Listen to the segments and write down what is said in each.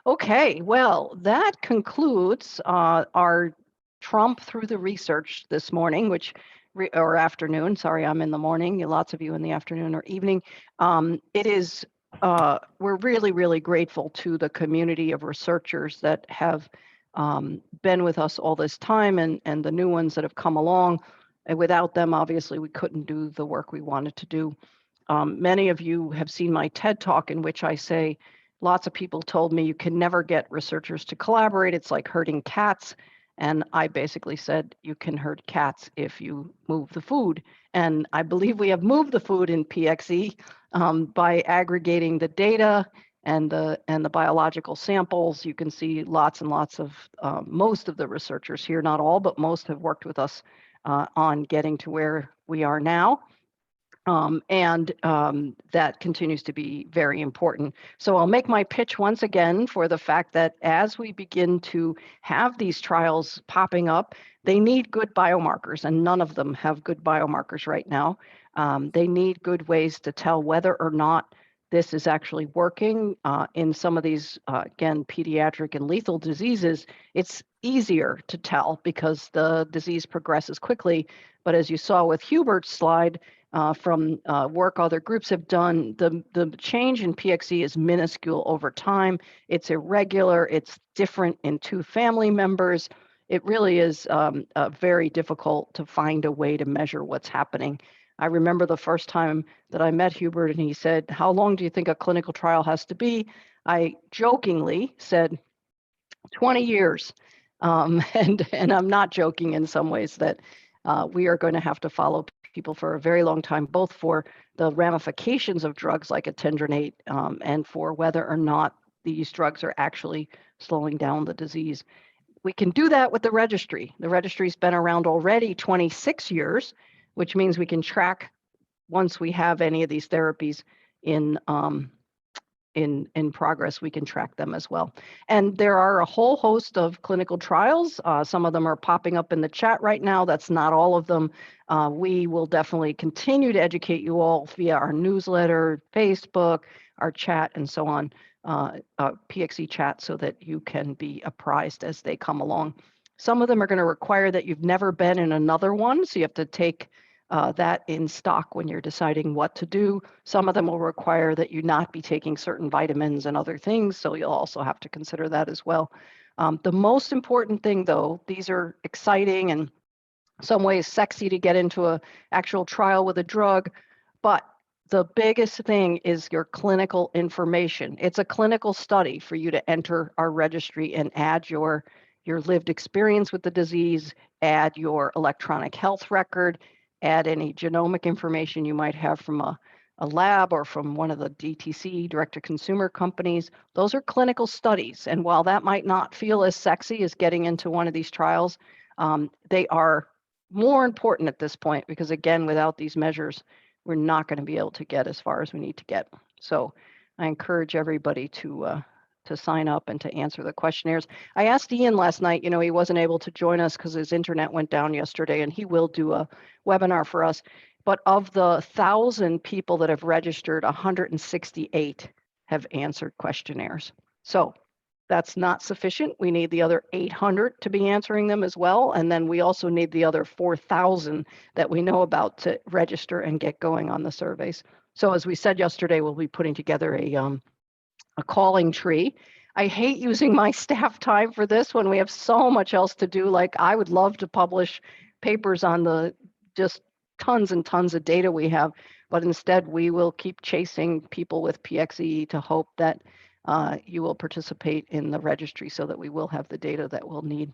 Okay, well, that concludes our Trump through the research this morning, or afternoon. Sorry, I'm in the morning. Lots of you in the afternoon or evening. It is. We're really, really grateful to the community of researchers that have been with us all this time, and the new ones that have come along. And without them, obviously, we couldn't do the work we wanted to do. Many of you have seen my TED Talk in which I say, lots of people told me you can never get researchers to collaborate. It's like herding cats. And I basically said, you can herd cats if you move the food. And I believe we have moved the food in PXE by aggregating the data and the biological samples. You can see lots and lots of, most of the researchers here, not all, but most have worked with us on getting to where we are now. That continues to be very important. So I'll make my pitch once again for the fact that as we begin to have these trials popping up, they need good biomarkers, and none of them have good biomarkers right now. They need good ways to tell whether or not this is actually working. In some of these, again, pediatric and lethal diseases, it's easier to tell because the disease progresses quickly. But as you saw with Hubert's slide, from work other groups have done, the change in PXE is minuscule over time. It's irregular. It's different in two family members. It really is very difficult to find a way to measure what's happening. I remember the first time that I met Hubert and he said, "How long do you think a clinical trial has to be?" I jokingly said, 20 years. And I'm not joking in some ways that we are going to have to follow people for a very long time, both for the ramifications of drugs like atendronate and for whether or not these drugs are actually slowing down the disease. We can do that with the registry. The registry's been around already 26 years, which means we can track once we have any of these therapies in progress, we can track them as well. And there are a whole host of clinical trials. Some of them are popping up in the chat right now. That's not all of them. We will definitely continue to educate you all via our newsletter, Facebook, our chat, and so on, PXE chat, so that you can be apprised as they come along. Some of them are going to require that you've never been in another one, so you have to take that in stock when you're deciding what to do. Some of them will require that you not be taking certain vitamins and other things, so you'll also have to consider that as well. The most important thing, though, these are exciting and some ways sexy to get into an actual trial with a drug, but the biggest thing is your clinical information. It's a clinical study for you to enter our registry and add your lived experience with the disease, add your electronic health record, add any genomic information you might have from a lab or from one of the DTC, direct-to-consumer companies. Those are clinical studies. And while that might not feel as sexy as getting into one of these trials, they are more important at this point because, again, without these measures, we're not going to be able to get as far as we need to get. So I encourage everybody to sign up and to answer the questionnaires. I asked Ian last night, he wasn't able to join us because his internet went down yesterday, and he will do a webinar for us. But of the 1,000 people that have registered, 168 have answered questionnaires. So that's not sufficient. We need the other 800 to be answering them as well. And then we also need the other 4,000 that we know about to register and get going on the surveys. So as we said yesterday, we'll be putting together a calling tree. I hate using my staff time for this when we have so much else to do. Like, I would love to publish papers on the just tons and tons of data we have, but instead we will keep chasing people with PXE to hope that you will participate in the registry so that we will have the data that we'll need.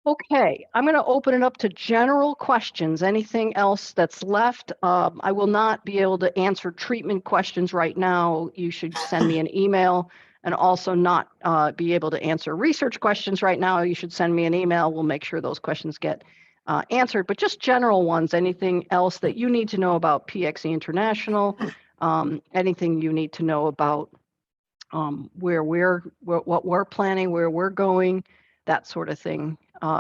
Okay, I'm going to open it up to general questions. Anything else that's left? I will not be able to answer treatment questions right now. You should send me an email, and also not be able to answer research questions right now. You should send me an email. We'll make sure those questions get answered, but just general ones. Anything else that you need to know about PXE International? Anything you need to know about what we're planning, where we're going, that sort of thing.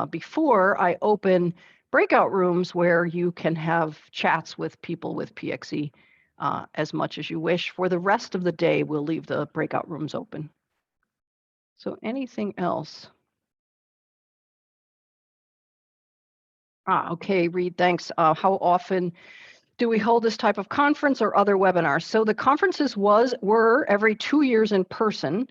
Before I open breakout rooms where you can have chats with people with PXE as much as you wish. For the rest of the day, we'll leave the breakout rooms open. So anything else? Okay, Reed, thanks. How often do we hold this type of conference or other webinars? So the conferences were every 2 years in person.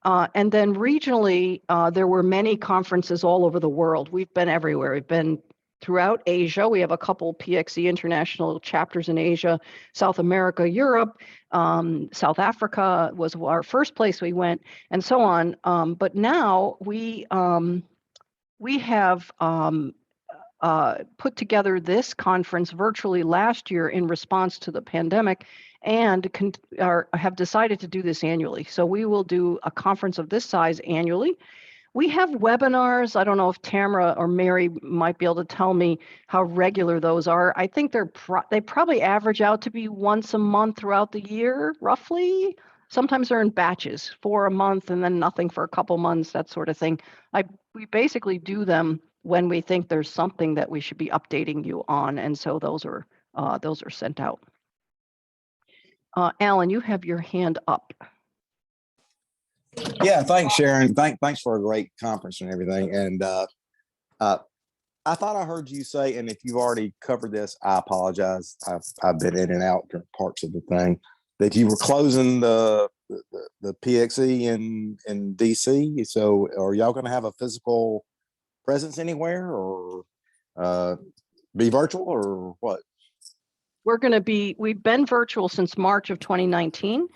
And then regionally, there were many conferences all over the world. We've been everywhere. We've been throughout Asia. We have a couple PXE international chapters in Asia, South America, Europe, South Africa was our first place we went, and so on. But now we have put together this conference virtually last year in response to the pandemic and have decided to do this annually. So we will do a conference of this size annually. We have webinars. I don't know if Tamara or Mary might be able to tell me how regular those are. I think they probably average out to be once a month throughout the year, roughly. Sometimes they're in batches, 4 a month and then nothing for a couple months, that sort of thing. We basically do them when we think there's something that we should be updating you on, and so those are sent out. Alan, you have your hand up. Yeah, thanks, Sharon. Thanks for a great conference and everything. And I thought I heard you say, and if you've already covered this, I apologize. I've been in and out different parts of the thing, that you were closing the PXE in DC. So are y'all going to have a physical presence anywhere, or be virtual, or what? We've been virtual since March of 2019.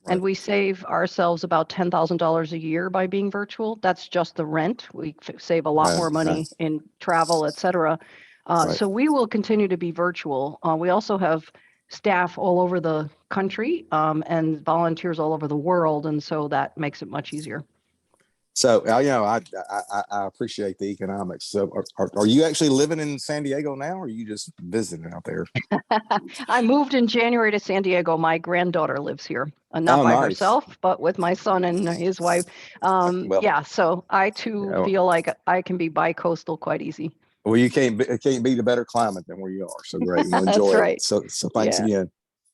Right. And we save ourselves about $10,000 a year by being virtual. That's just the rent. We save a lot more money in travel, et cetera. Right. So we will continue to be virtual. We also have staff all over the country and volunteers all over the world. And so that makes it much easier. So, I appreciate the economics. So are you actually living in San Diego now, or are you just visiting out there? I moved in January to San Diego. My granddaughter lives here, not by herself, but with my son and his wife. Yeah, so I too feel like I can be bi-coastal quite easy. Well, it can't be a better climate than where you are. So great. We'll enjoy That's right. it. So thanks again.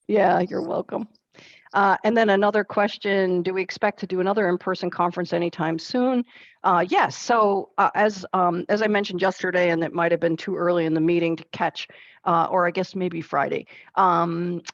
Yeah, you're welcome. And then another question, do we expect to do another in-person conference anytime soon? Yes, so as I mentioned yesterday, and it might have been too early in the meeting to catch, or I guess maybe Friday,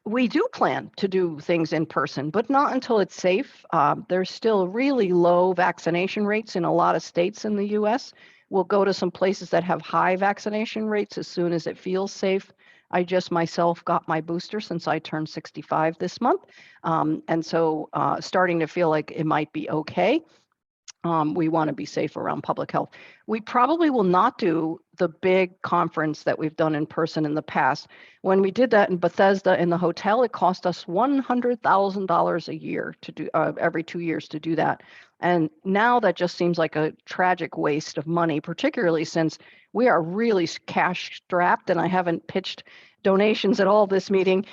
we do plan to do things in person, but not until it's safe. There's still really low vaccination rates in a lot of states in the US. We'll go to some places that have high vaccination rates as soon as it feels safe. I just myself got my booster since I turned 65 this month. And so starting to feel like it might be okay. We want to be safe around public health. We probably will not do the big conference that we've done in person in the past. When we did that in Bethesda in the hotel, it cost us $100,000 a year to do every 2 years to do that. And now that just seems like a tragic waste of money, particularly since we are really cash strapped, and I haven't pitched donations at all this meeting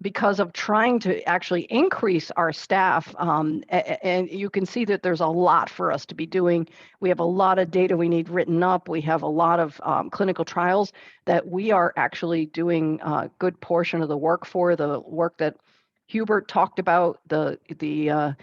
because of trying to actually increase our staff. And you can see that there's a lot for us to be doing. We have a lot of data we need written up. We have a lot of clinical trials that we are actually doing a good portion of the work for. The work that Hubert talked about, the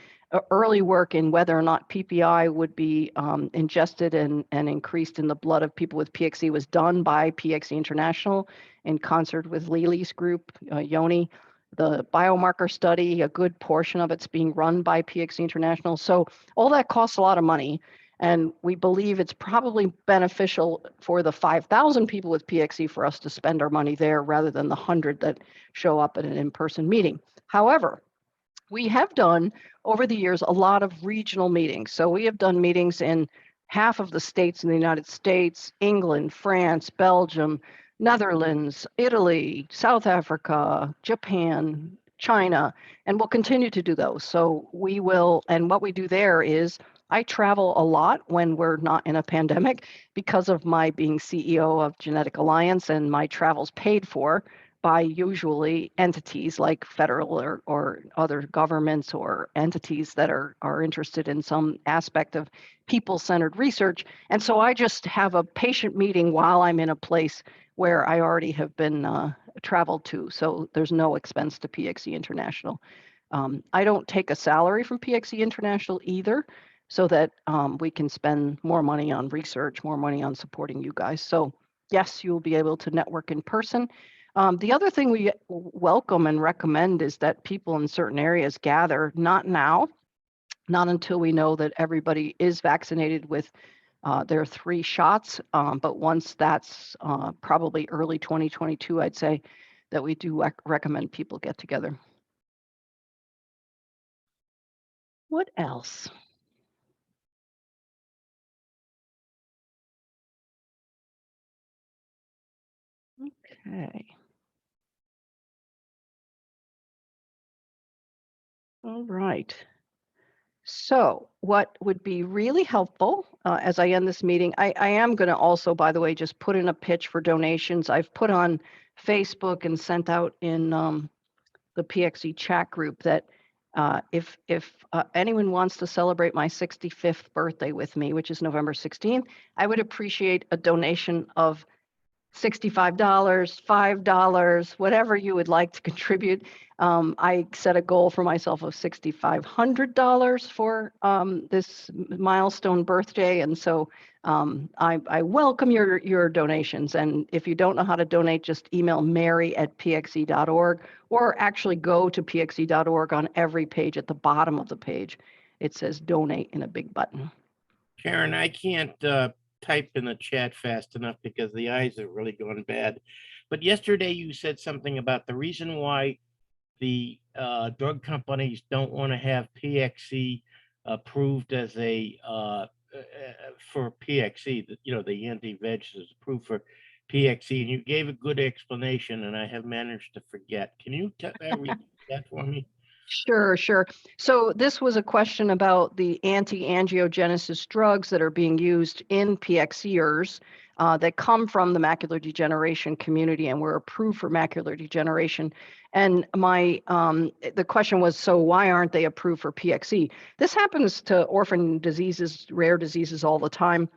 early work in whether or not PPI would be ingested and increased in the blood of people with PXE was done by PXE International in concert with Lili's group, Yoni. The biomarker study, a good portion of it's being run by PXE International. So all that costs a lot of money. And we believe it's probably beneficial for the 5,000 people with PXE for us to spend our money there rather than the 100 that show up at an in-person meeting. However, we have done over the years a lot of regional meetings. So we have done meetings in half of the states in the United States, England, France, Belgium, Netherlands, Italy, South Africa, Japan, China, and we'll continue to do those. So we will, and what we do there is I travel a lot when we're not in a pandemic because of my being CEO of Genetic Alliance, and my travel's paid for by usually entities like federal or other governments or entities that are interested in some aspect of people-centered research. And so I just have a patient meeting while I'm in a place where I already have been traveled to. So there's no expense to PXE International. I don't take a salary from PXE International either. so that we can spend more money on research, more money on supporting you guys. So yes, you'll be able to network in person. The other thing we welcome and recommend is that people in certain areas gather, not now, not until we know that everybody is vaccinated with their 3 shots. But once that's probably early 2022, I'd say that we do recommend people get together. What else? Okay. All right. So what would be really helpful as I end this meeting, I am going to also, by the way, just put in a pitch for donations. I've put on Facebook and sent out in the PXE chat group that if anyone wants to celebrate my 65th birthday with me, which is November 16th, I would appreciate a donation of $65, $5, whatever you would like to contribute. I set a goal for myself of $6,500 for this milestone birthday. And so I welcome your donations. And if you don't know how to donate, just email mary@pxe.org or actually go to pxe.org. On every page at the bottom of the page, it says donate in a big button. Sharon, I can't type in the chat fast enough because the eyes are really going bad. But yesterday you said something about the reason why the drug companies don't want to have PXE approved as a for PXE, the anti-veg is approved for PXE, and you gave a good explanation, and I have managed to forget. Can you repeat that for me? Sure, sure. So this was a question about the anti-angiogenesis drugs that are being used in PXEers that come from the macular degeneration community and were approved for macular degeneration. And the question was, so why aren't they approved for PXE? This happens to orphan diseases, rare diseases all the time.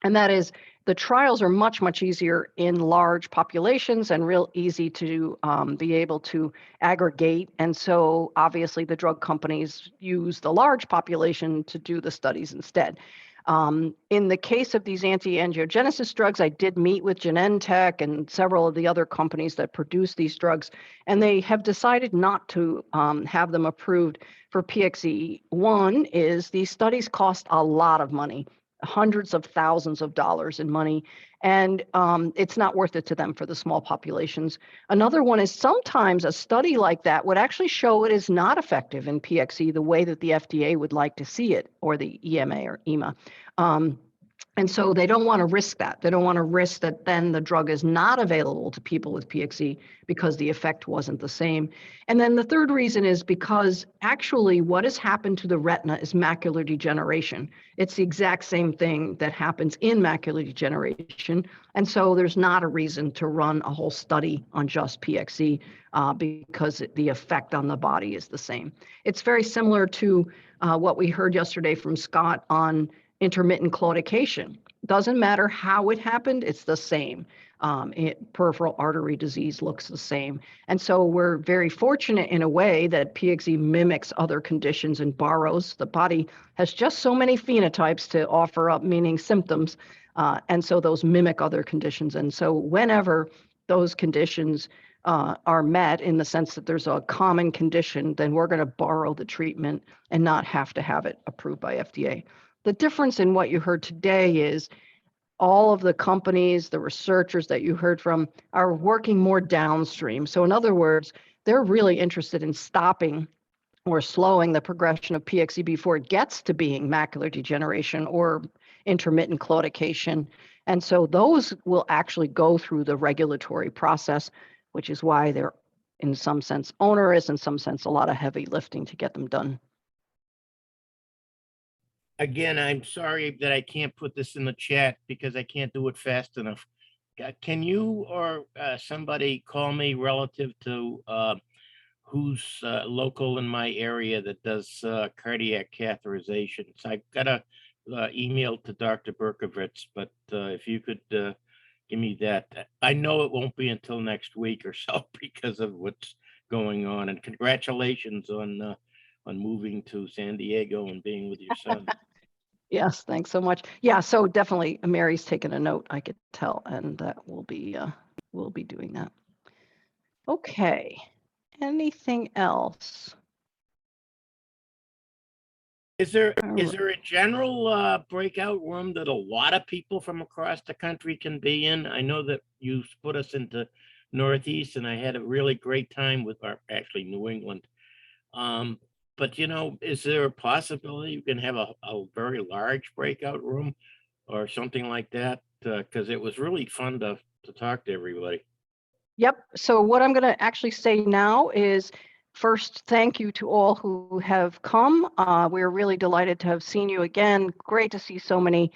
And that is, the trials are much, much easier in large populations and real easy to be able to aggregate. And so obviously the drug companies use the large population to do the studies instead. In the case of these anti-angiogenesis drugs, I did meet with Genentech and several of the other companies that produce these drugs, and they have decided not to have them approved for PXE. One is these studies cost a lot of money, hundreds of thousands of dollars in money, and it's not worth it to them for the small populations. Another one is sometimes a study like that would actually show it is not effective in PXE the way that the FDA would like to see it, or the EMA or EMA. And so they don't want to risk that. They don't want to risk that then the drug is not available to people with PXE because the effect wasn't the same. And then the third reason is because actually what has happened to the retina is macular degeneration. It's the exact same thing that happens in macular degeneration. And so there's not a reason to run a whole study on just PXE because the effect on the body is the same. It's very similar to what we heard yesterday from Scott on intermittent claudication. Doesn't matter how it happened, it's the same. Peripheral artery disease looks the same. And so we're very fortunate in a way that PXE mimics other conditions and borrows. The body has just so many phenotypes to offer up, meaning symptoms. And so those mimic other conditions. And so whenever those conditions are met in the sense that there's a common condition, then we're going to borrow the treatment and not have to have it approved by FDA. The difference in what you heard today is all of the companies, the researchers that you heard from are working more downstream. So in other words, they're really interested in stopping or slowing the progression of PXE before it gets to being macular degeneration or intermittent claudication. And so those will actually go through the regulatory process, which is why they're in some sense onerous, in some sense a lot of heavy lifting to get them done. Again, I'm sorry that I can't put this in the chat because I can't do it fast enough. Can you or somebody call me relative to who's local in my area that does cardiac catheterizations? I've got a email to Dr. Berkovitz, but if you could give me that. I know it won't be until next week or so because of what's going on. And congratulations on moving to San Diego and being with your son. Yes, thanks so much. Yeah, so definitely Mary's taken a note, I could tell, and that we'll be doing that. Okay. Anything else? Is there All is right. there a general breakout room that a lot of people from across the country can be in? I know that you put us into Northeast, and I had a really great time with actually New England. But is there a possibility you can have a very large breakout room or something like that? Because it was really fun to talk to everybody. Yep. So what I'm going to actually say now is first, thank you to all who have come. We're really delighted to have seen you again. Great to see so many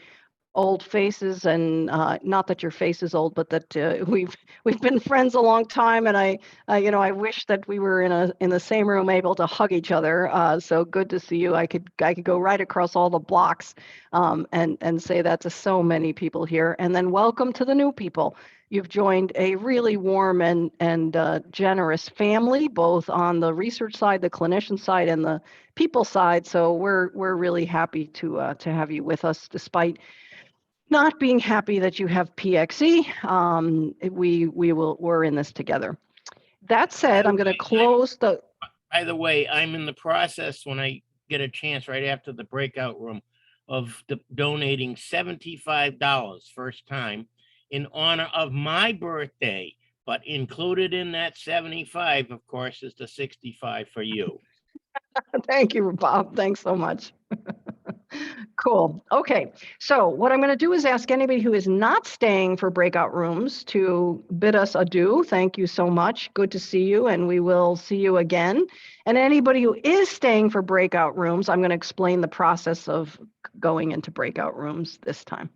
old faces, and not that your face is old, but that we've been friends a long time, and I wish that we were in the same room able to hug each other. So good to see you. I could go right across all the blocks, and say that to so many people here. And then welcome to the new people. You've joined a really warm and generous family, both on the research side, the clinician side, and the people side. So we're really happy to have you with us, despite not being happy that you have PXE. We're in this together. That said, I'm going to close the. By the way, I'm in the process, when I get a chance right after the breakout room, of donating $75 first time in honor of my birthday. But included in that 75, of course, is the 65 for you. Thank you, Bob. Thanks so much. Cool. Okay. So what I'm going to do is ask anybody who is not staying for breakout rooms to bid us adieu. Thank you so much. Good to see you, and we will see you again. And anybody who is staying for breakout rooms, I'm going to explain the process of going into breakout rooms this time.